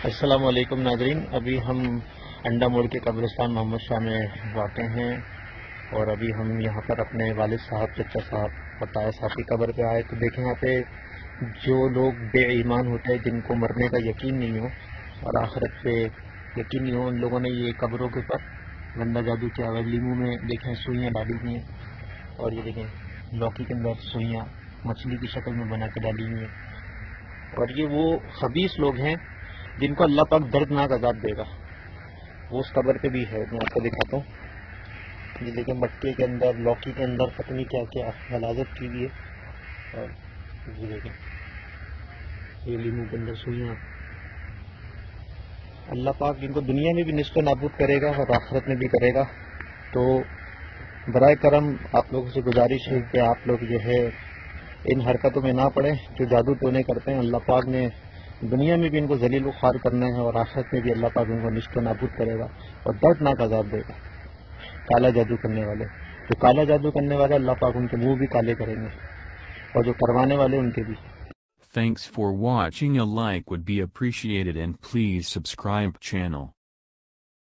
السلام علیکم ناظرین، ابھی ہم انڈا موڑ کے قبرستان محمد شاہ میں واقع ہیں، اور ابھی ہم یہاں پر اپنے والد صاحب، چچا صاحب اور تایا صاحب کی قبر پہ آئے تو دیکھیں یہاں پہ جو لوگ بے ایمان ہوتے ہیں، جن کو مرنے کا یقین نہیں ہو اور آخرت پہ یقین نہیں ہو، ان لوگوں نے یہ قبروں کے اوپر گندا جادو کیا ہوا ہے۔ لیمو میں دیکھیں سوئیاں ڈالی ہوئی ہیں، اور یہ دیکھیں لوکی کے اندر سوئیاں مچھلی کی شکل میں بنا کے ڈالی ہوئی ہیں، اور یہ وہ خبیث لوگ ہیں جن کو اللہ پاک دردناک عذاب دے گا۔ وہ اس قبر پہ بھی ہے، میں آپ کو دکھاتا ہوں۔ یہ دیکھیں مٹکے کے اندر، لوکی کے اندر پتہ نہیں کیا کیا غلاظت کی ہوئی ہے، اور یہ دیکھیں یہ لیمو کے اندر سوئیاں۔ اللہ پاک ان کو دنیا میں بھی نصف نابود کرے گا اور آخرت میں بھی کرے گا۔ تو برائے کرم آپ لوگوں سے گزارش ہے کہ آپ لوگ جو ہے ان حرکتوں میں نہ پڑیں جو جادو ٹونے کرتے ہیں۔ اللہ پاک نے دنیا میں بھی ان کو ذلیل و خوار کرنا ہے، اور آخرت میں بھی اللہ پاک ان کو نشت و نابود کرے گا اور دردناک عذاب دے گا۔ کالا جادو کرنے والے، جو کالا جادو کرنے والے اللہ پاک ان کے منہ بھی کالے کریں گے، اور جو کروانے والے ان کے بھی۔ Thanks for watching. A like would be appreciated and please subscribe channel.